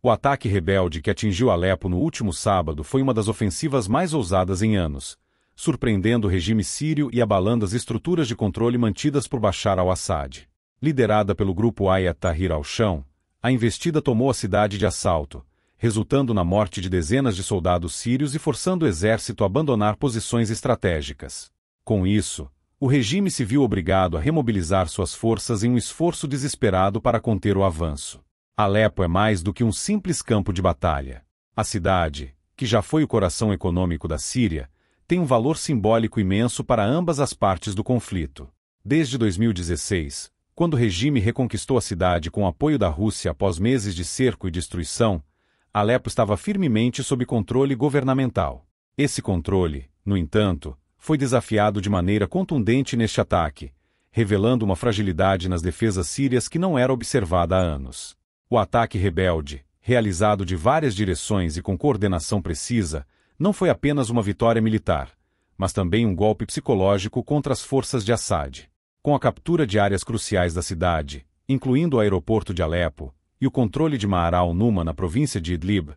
O ataque rebelde que atingiu Alepo no último sábado foi uma das ofensivas mais ousadas em anos, surpreendendo o regime sírio e abalando as estruturas de controle mantidas por Bashar al-Assad. Liderada pelo grupo Hayat Tahrir al-Sham, a investida tomou a cidade de assalto, resultando na morte de dezenas de soldados sírios e forçando o exército a abandonar posições estratégicas. Com isso, o regime se viu obrigado a remobilizar suas forças em um esforço desesperado para conter o avanço. Alepo é mais do que um simples campo de batalha. A cidade, que já foi o coração econômico da Síria, tem um valor simbólico imenso para ambas as partes do conflito. Desde 2016, quando o regime reconquistou a cidade com o apoio da Rússia após meses de cerco e destruição, Alepo estava firmemente sob controle governamental. Esse controle, no entanto, foi desafiado de maneira contundente neste ataque, revelando uma fragilidade nas defesas sírias que não era observada há anos. O ataque rebelde, realizado de várias direções e com coordenação precisa, não foi apenas uma vitória militar, mas também um golpe psicológico contra as forças de Assad. Com a captura de áreas cruciais da cidade, incluindo o aeroporto de Alepo, e o controle de Ma'ar al-Numa na província de Idlib,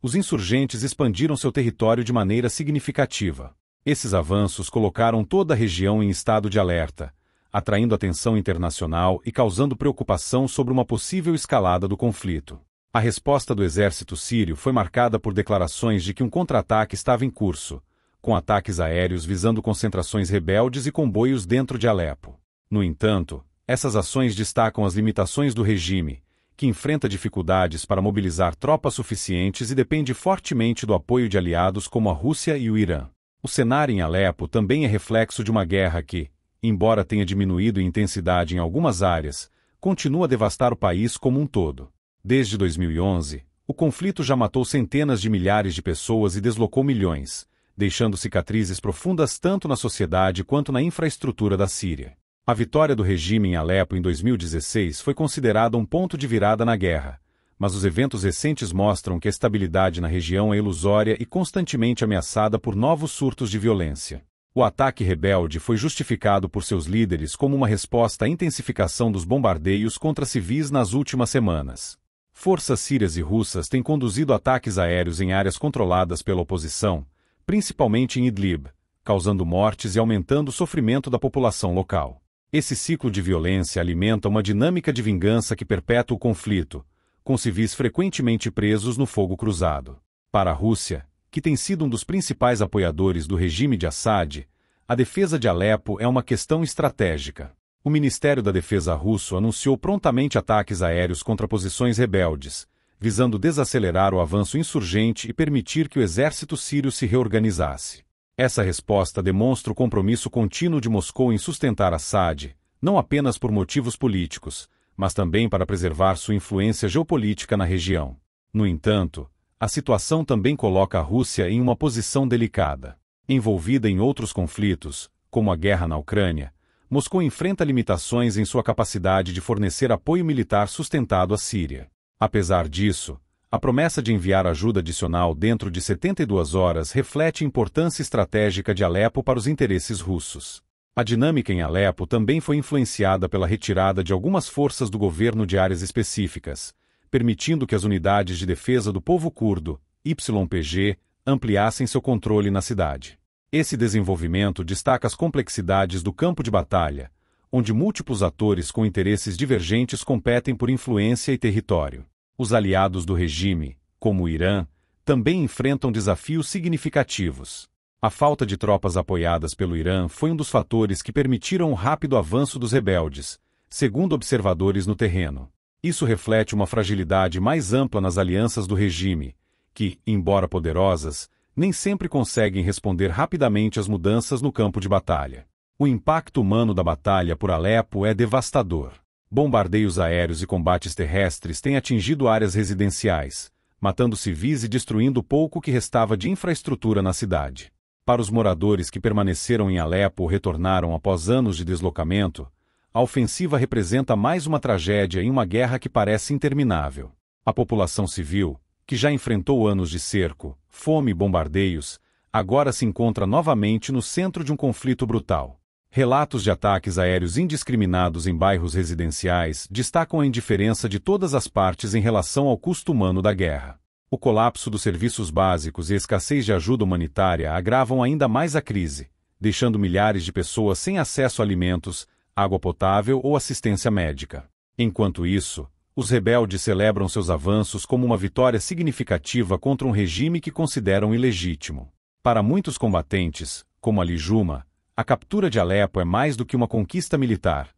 os insurgentes expandiram seu território de maneira significativa. Esses avanços colocaram toda a região em estado de alerta, atraindo atenção internacional e causando preocupação sobre uma possível escalada do conflito. A resposta do exército sírio foi marcada por declarações de que um contra-ataque estava em curso, com ataques aéreos visando concentrações rebeldes e comboios dentro de Alepo. No entanto, essas ações destacam as limitações do regime, que enfrenta dificuldades para mobilizar tropas suficientes e depende fortemente do apoio de aliados como a Rússia e o Irã. O cenário em Alepo também é reflexo de uma guerra que, embora tenha diminuído em intensidade em algumas áreas, continua a devastar o país como um todo. Desde 2011, o conflito já matou centenas de milhares de pessoas e deslocou milhões, deixando cicatrizes profundas tanto na sociedade quanto na infraestrutura da Síria. A vitória do regime em Alepo em 2016 foi considerada um ponto de virada na guerra, mas os eventos recentes mostram que a estabilidade na região é ilusória e constantemente ameaçada por novos surtos de violência. O ataque rebelde foi justificado por seus líderes como uma resposta à intensificação dos bombardeios contra civis nas últimas semanas. Forças sírias e russas têm conduzido ataques aéreos em áreas controladas pela oposição, principalmente em Idlib, causando mortes e aumentando o sofrimento da população local. Esse ciclo de violência alimenta uma dinâmica de vingança que perpetua o conflito, com civis frequentemente presos no fogo cruzado. Para a Rússia, que tem sido um dos principais apoiadores do regime de Assad, a defesa de Alepo é uma questão estratégica. O Ministério da Defesa russo anunciou prontamente ataques aéreos contra posições rebeldes, visando desacelerar o avanço insurgente e permitir que o exército sírio se reorganizasse. Essa resposta demonstra o compromisso contínuo de Moscou em sustentar Assad, não apenas por motivos políticos, mas também para preservar sua influência geopolítica na região. No entanto, a situação também coloca a Rússia em uma posição delicada. Envolvida em outros conflitos, como a guerra na Ucrânia, Moscou enfrenta limitações em sua capacidade de fornecer apoio militar sustentado à Síria. Apesar disso, a promessa de enviar ajuda adicional dentro de 72 horas reflete a importância estratégica de Alepo para os interesses russos. A dinâmica em Alepo também foi influenciada pela retirada de algumas forças do governo de áreas específicas, permitindo que as unidades de defesa do povo curdo, YPG, ampliassem seu controle na cidade. Esse desenvolvimento destaca as complexidades do campo de batalha, onde múltiplos atores com interesses divergentes competem por influência e território. Os aliados do regime, como o Irã, também enfrentam desafios significativos. A falta de tropas apoiadas pelo Irã foi um dos fatores que permitiram o rápido avanço dos rebeldes, segundo observadores no terreno. Isso reflete uma fragilidade mais ampla nas alianças do regime, que, embora poderosas, nem sempre conseguem responder rapidamente às mudanças no campo de batalha. O impacto humano da batalha por Alepo é devastador. Bombardeios aéreos e combates terrestres têm atingido áreas residenciais, matando civis e destruindo pouco que restava de infraestrutura na cidade. Para os moradores que permaneceram em Alepo ou retornaram após anos de deslocamento, a ofensiva representa mais uma tragédia em uma guerra que parece interminável. A população civil, que já enfrentou anos de cerco, fome e bombardeios, agora se encontra novamente no centro de um conflito brutal. Relatos de ataques aéreos indiscriminados em bairros residenciais destacam a indiferença de todas as partes em relação ao custo humano da guerra. O colapso dos serviços básicos e a escassez de ajuda humanitária agravam ainda mais a crise, deixando milhares de pessoas sem acesso a alimentos, água potável ou assistência médica. Enquanto isso, os rebeldes celebram seus avanços como uma vitória significativa contra um regime que consideram ilegítimo. Para muitos combatentes, como Ali Juma, a captura de Alepo é mais do que uma conquista militar.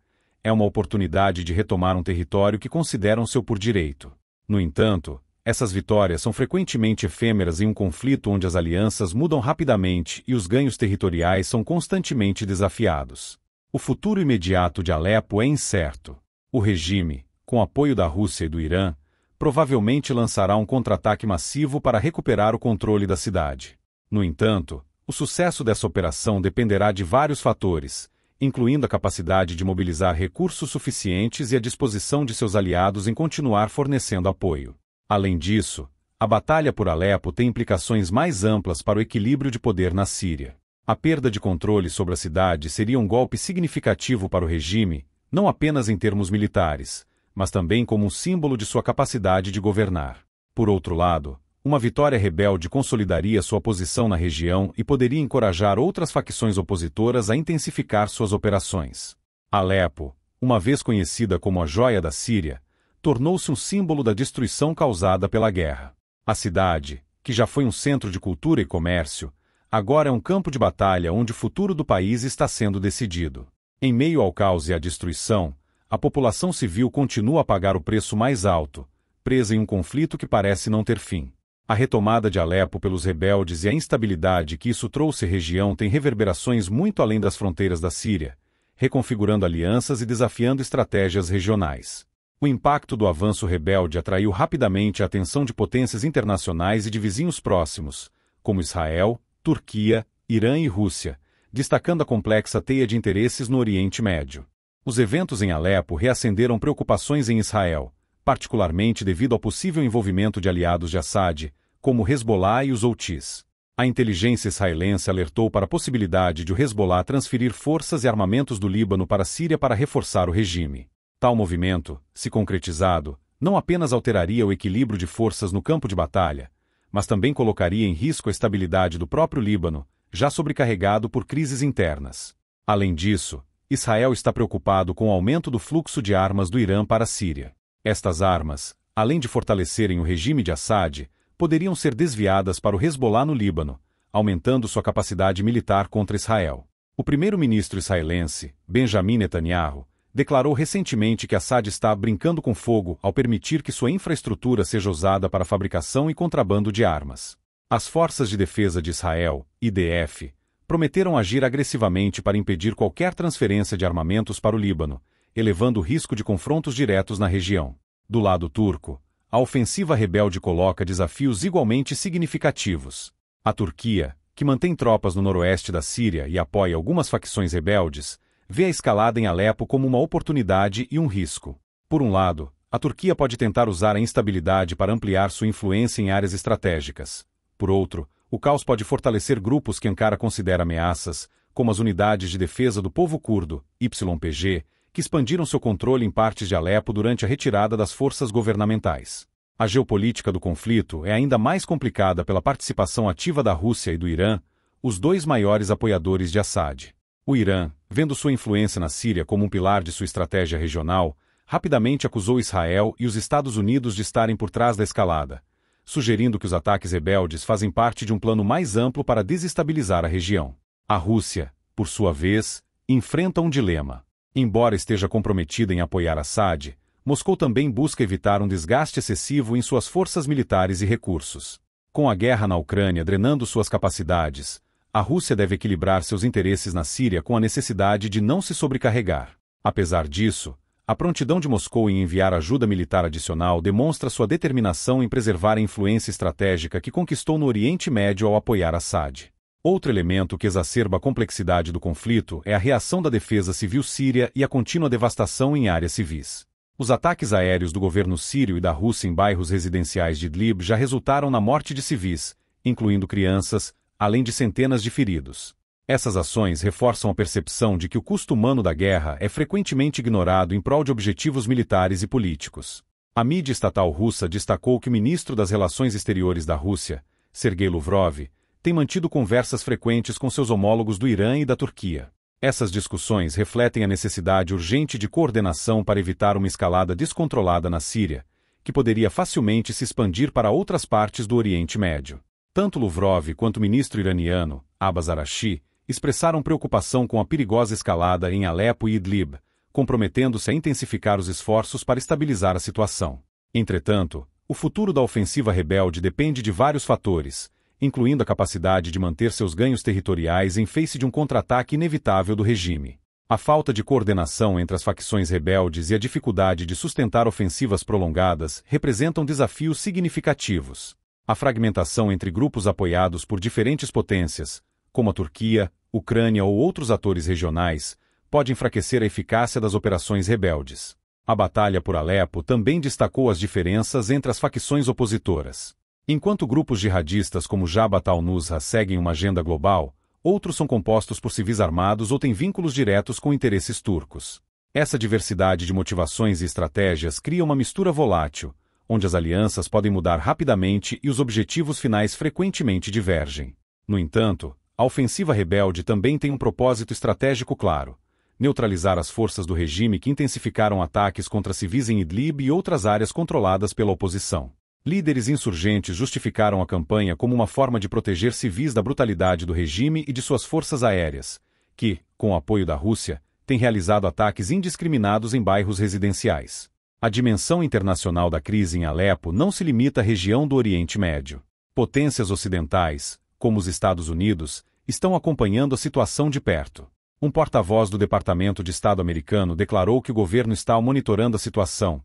É uma oportunidade de retomar um território que consideram seu por direito. No entanto, essas vitórias são frequentemente efêmeras em um conflito onde as alianças mudam rapidamente e os ganhos territoriais são constantemente desafiados. O futuro imediato de Alepo é incerto. O regime, com apoio da Rússia e do Irã, provavelmente lançará um contra-ataque massivo para recuperar o controle da cidade. No entanto, o sucesso dessa operação dependerá de vários fatores, incluindo a capacidade de mobilizar recursos suficientes e a disposição de seus aliados em continuar fornecendo apoio. Além disso, a batalha por Alepo tem implicações mais amplas para o equilíbrio de poder na Síria. A perda de controle sobre a cidade seria um golpe significativo para o regime, não apenas em termos militares, mas também como um símbolo de sua capacidade de governar. Por outro lado, uma vitória rebelde consolidaria sua posição na região e poderia encorajar outras facções opositoras a intensificar suas operações. Alepo, uma vez conhecida como a Joia da Síria, tornou-se um símbolo da destruição causada pela guerra. A cidade, que já foi um centro de cultura e comércio, agora é um campo de batalha onde o futuro do país está sendo decidido. Em meio ao caos e à destruição, a população civil continua a pagar o preço mais alto, presa em um conflito que parece não ter fim. A retomada de Alepo pelos rebeldes e a instabilidade que isso trouxe à região tem reverberações muito além das fronteiras da Síria, reconfigurando alianças e desafiando estratégias regionais. O impacto do avanço rebelde atraiu rapidamente a atenção de potências internacionais e de vizinhos próximos, como Israel, Turquia, Irã e Rússia, destacando a complexa teia de interesses no Oriente Médio. Os eventos em Alepo reacenderam preocupações em Israel, particularmente devido ao possível envolvimento de aliados de Assad, como o Hezbollah e os Houthis. A inteligência israelense alertou para a possibilidade de o Hezbollah transferir forças e armamentos do Líbano para a Síria para reforçar o regime. Tal movimento, se concretizado, não apenas alteraria o equilíbrio de forças no campo de batalha, mas também colocaria em risco a estabilidade do próprio Líbano, já sobrecarregado por crises internas. Além disso, Israel está preocupado com o aumento do fluxo de armas do Irã para a Síria. Estas armas, além de fortalecerem o regime de Assad, poderiam ser desviadas para o Hezbollah no Líbano, aumentando sua capacidade militar contra Israel. O primeiro-ministro israelense, Benjamin Netanyahu, declarou recentemente que Assad está brincando com fogo ao permitir que sua infraestrutura seja usada para a fabricação e contrabando de armas. As Forças de Defesa de Israel, IDF, prometeram agir agressivamente para impedir qualquer transferência de armamentos para o Líbano, elevando o risco de confrontos diretos na região. Do lado turco, a ofensiva rebelde coloca desafios igualmente significativos. A Turquia, que mantém tropas no noroeste da Síria e apoia algumas facções rebeldes, vê a escalada em Alepo como uma oportunidade e um risco. Por um lado, a Turquia pode tentar usar a instabilidade para ampliar sua influência em áreas estratégicas. Por outro, o caos pode fortalecer grupos que Ankara considera ameaças, como as Unidades de Defesa do Povo Curdo, YPG, que expandiram seu controle em partes de Alepo durante a retirada das forças governamentais. A geopolítica do conflito é ainda mais complicada pela participação ativa da Rússia e do Irã, os dois maiores apoiadores de Assad. O Irã, vendo sua influência na Síria como um pilar de sua estratégia regional, rapidamente acusou Israel e os Estados Unidos de estarem por trás da escalada, sugerindo que os ataques rebeldes fazem parte de um plano mais amplo para desestabilizar a região. A Rússia, por sua vez, enfrenta um dilema. Embora esteja comprometida em apoiar Assad, Moscou também busca evitar um desgaste excessivo em suas forças militares e recursos. Com a guerra na Ucrânia drenando suas capacidades, a Rússia deve equilibrar seus interesses na Síria com a necessidade de não se sobrecarregar. Apesar disso, a prontidão de Moscou em enviar ajuda militar adicional demonstra sua determinação em preservar a influência estratégica que conquistou no Oriente Médio ao apoiar Assad. Outro elemento que exacerba a complexidade do conflito é a reação da defesa civil síria e a contínua devastação em áreas civis. Os ataques aéreos do governo sírio e da Rússia em bairros residenciais de Idlib já resultaram na morte de civis, incluindo crianças, além de centenas de feridos. Essas ações reforçam a percepção de que o custo humano da guerra é frequentemente ignorado em prol de objetivos militares e políticos. A mídia estatal russa destacou que o ministro das Relações Exteriores da Rússia, Sergei Lavrov, tem mantido conversas frequentes com seus homólogos do Irã e da Turquia. Essas discussões refletem a necessidade urgente de coordenação para evitar uma escalada descontrolada na Síria, que poderia facilmente se expandir para outras partes do Oriente Médio. Tanto Lavrov quanto o ministro iraniano, Abbas Araghchi, expressaram preocupação com a perigosa escalada em Alepo e Idlib, comprometendo-se a intensificar os esforços para estabilizar a situação. Entretanto, o futuro da ofensiva rebelde depende de vários fatores, incluindo a capacidade de manter seus ganhos territoriais em face de um contra-ataque inevitável do regime. A falta de coordenação entre as facções rebeldes e a dificuldade de sustentar ofensivas prolongadas representam desafios significativos. A fragmentação entre grupos apoiados por diferentes potências, como a Turquia, Ucrânia ou outros atores regionais, pode enfraquecer a eficácia das operações rebeldes. A batalha por Alepo também destacou as diferenças entre as facções opositoras. Enquanto grupos jihadistas como Jabhat al-Nusra seguem uma agenda global, outros são compostos por civis armados ou têm vínculos diretos com interesses turcos. Essa diversidade de motivações e estratégias cria uma mistura volátil, onde as alianças podem mudar rapidamente e os objetivos finais frequentemente divergem. No entanto, a ofensiva rebelde também tem um propósito estratégico claro: neutralizar as forças do regime que intensificaram ataques contra civis em Idlib e outras áreas controladas pela oposição. Líderes insurgentes justificaram a campanha como uma forma de proteger civis da brutalidade do regime e de suas forças aéreas, que, com o apoio da Rússia, têm realizado ataques indiscriminados em bairros residenciais. A dimensão internacional da crise em Alepo não se limita à região do Oriente Médio. Potências ocidentais, como os Estados Unidos, estão acompanhando a situação de perto. Um porta-voz do Departamento de Estado americano declarou que o governo está monitorando a situação,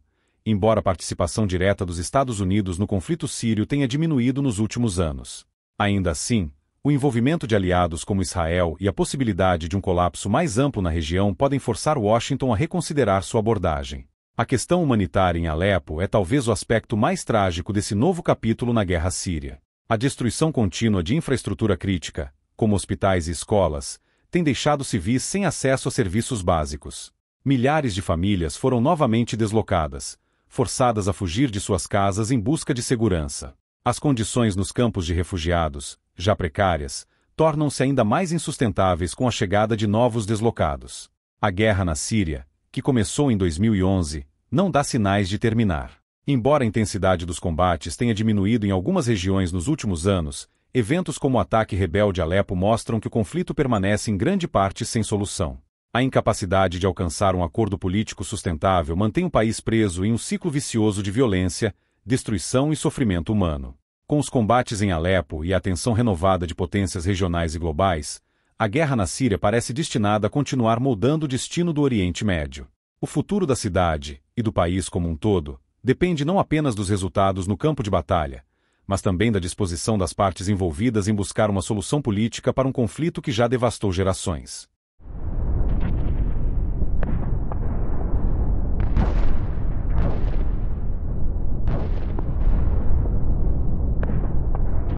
embora a participação direta dos Estados Unidos no conflito sírio tenha diminuído nos últimos anos. Ainda assim, o envolvimento de aliados como Israel e a possibilidade de um colapso mais amplo na região podem forçar Washington a reconsiderar sua abordagem. A questão humanitária em Alepo é talvez o aspecto mais trágico desse novo capítulo na guerra síria. A destruição contínua de infraestrutura crítica, como hospitais e escolas, tem deixado civis sem acesso a serviços básicos. Milhares de famílias foram novamente deslocadas, forçadas a fugir de suas casas em busca de segurança. As condições nos campos de refugiados, já precárias, tornam-se ainda mais insustentáveis com a chegada de novos deslocados. A guerra na Síria, que começou em 2011, não dá sinais de terminar. Embora a intensidade dos combates tenha diminuído em algumas regiões nos últimos anos, eventos como o ataque rebelde a Alepo mostram que o conflito permanece em grande parte sem solução. A incapacidade de alcançar um acordo político sustentável mantém o país preso em um ciclo vicioso de violência, destruição e sofrimento humano. Com os combates em Alepo e a atenção renovada de potências regionais e globais, a guerra na Síria parece destinada a continuar moldando o destino do Oriente Médio. O futuro da cidade, e do país como um todo, depende não apenas dos resultados no campo de batalha, mas também da disposição das partes envolvidas em buscar uma solução política para um conflito que já devastou gerações.